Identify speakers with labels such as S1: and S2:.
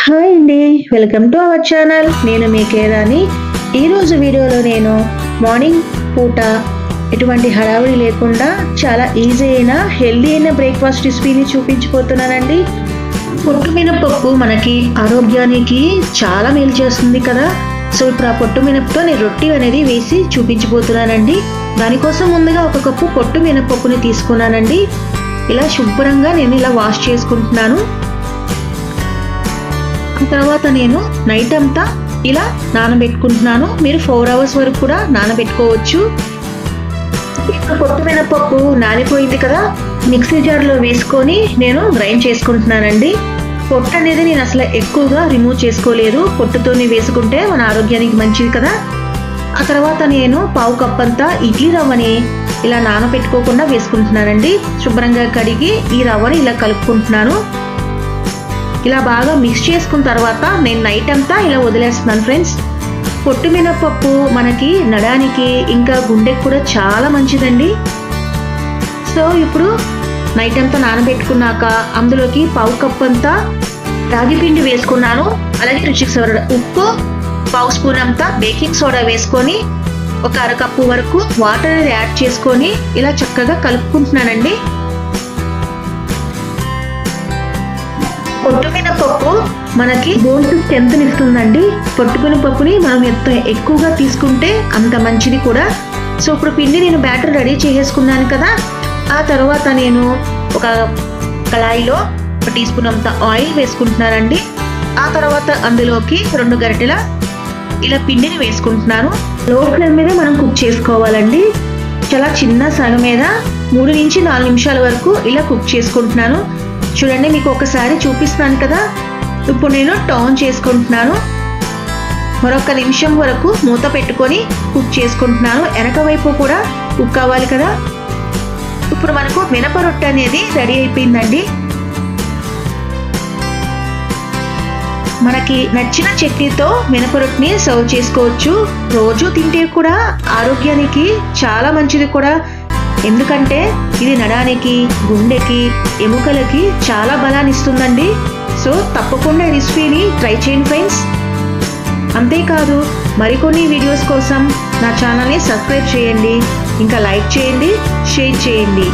S1: Hi అండి, welcome to our channel. నేను మీ కేరాని. ఈరోజు వీడియోలో నేను మార్నింగ్ పూట ఎటువంటి హడావిడి లేకుండా చాలా ఈజీ అయిన హెల్దీ అయిన బ్రేక్ఫాస్ట్ రెసిపీని చూపించిపోతున్నానండి. పొట్టు మినపప్పు మనకి ఆరోగ్యానికి చాలా మేలు చేస్తుంది కదా. సో ఇప్పుడు ఆ పొట్టు మినపతో నేను రొట్టి అనేది వేసి చూపించిపోతున్నానండి. దానికోసం ముందుగా ఒక కప్పు పొట్టు మినపప్పుని తీసుకున్నానండి. ఇలా శుభ్రంగా నేను ఇలా వాష్ చేసుకుంటున్నాను. తర్వాత నేను నైట్ అంతా ఇలా నానబెట్టుకుంటున్నాను. మీరు 4 hours వరకు కూడా నానబెట్టుకోవచ్చు. ఇప్పుడు పొట్టు మినపప్పు నానిపోయింది కదా, మిక్సీ జార్లో వేసుకొని నేను గ్రైండ్ చేసుకుంటున్నానండి. పొట్టు అనేది నేను అసలు ఎక్కువగా రిమూవ్ చేసుకోలేదు. పొట్టుతోనే వేసుకుంటే మన ఆరోగ్యానికి మంచిది కదా. ఆ తర్వాత నేను 1/2 కప్ అంతా ఇడ్లీ రవ్వని ఇలా నానబెట్టుకోకుండా వేసుకుంటున్నానండి. శుభ్రంగా కడిగి ఈ రవ్వని ఇలా కలుపుకుంటున్నాను. ఇలా బాగా మిక్స్ చేసుకున్న తర్వాత నేను నైట్ అంతా ఇలా వదిలేస్తున్నాను ఫ్రెండ్స్. పొట్టు మినపప్పు మనకి నడానికి ఇంకా గుండెకి కూడా చాలా మంచిదండి. సో ఇప్పుడు నైట్ అంతా నానబెట్టుకున్నాక అందులోకి 1/2 కప్ అంతా రాగి పిండి వేసుకున్నాను. అలాగే రుచికి సరిపడా ఉప్పు, 1/2 స్పూన్ అంతా బేకింగ్ సోడా వేసుకొని ఒక 1/2 కప్పు వరకు వాటర్ అనేది యాడ్ చేసుకొని ఇలా చక్కగా కలుపుకుంటున్నానండి. పొట్టు మినపప్పు మనకి బోన్స్ స్ట్రెంత్ ఇస్తుందండి. పొట్టు మినపప్పుని మనం ఎంత ఎక్కువగా తీసుకుంటే అంత మంచిది కూడా. సో ఇప్పుడు పిండి నేను బ్యాటర్ రెడీ చేసేసుకున్నాను కదా. ఆ తర్వాత నేను ఒక కళాయిలో 1 టీ స్పూన్ అంత ఆయిల్ వేసుకుంటున్నానండి. ఆ తర్వాత అందులోకి 2 గరిటెల ఇలా పిండిని వేసుకుంటున్నాను. లో ఫ్లేమ్ మీద మనం కుక్ చేసుకోవాలండి. చాలా చిన్న సగం మీద 3 నుంచి 4 నిమిషాల వరకు ఇలా కుక్ చేసుకుంటున్నాను. చూడండి, మీకు ఒకసారి చూపిస్తున్నాను కదా. ఇప్పుడు నేను టర్న్ చేసుకుంటున్నాను. మరొక నిమిషం వరకు మూత పెట్టుకొని కుక్ చేసుకుంటున్నాను. వెనక వైపు కూడా కుక్ అవ్వాలి కదా. ఇప్పుడు మనకు మినప రొట్టె అనేది రెడీ అయిపోయిందండి. మనకి నచ్చిన చట్నీతో మినప రొట్టెని సర్వ్ చేసుకోవచ్చు. రోజు తింటే కూడా ఆరోగ్యానికి చాలా మంచిది కూడా. ఎందుకంటే ఇది నడానికి, గుండెకి, ఎముకలకి చాలా బలాన్ని ఇస్తుందండి. సో తప్పకుండా ఈ రెసిపీని ట్రై చేయండి ఫ్రెండ్స్. అంతేకాదు మరికొన్ని వీడియోస్ కోసం నా ఛానల్ని సబ్స్క్రైబ్ చేయండి, ఇంకా లైక్ చేయండి, షేర్ చేయండి.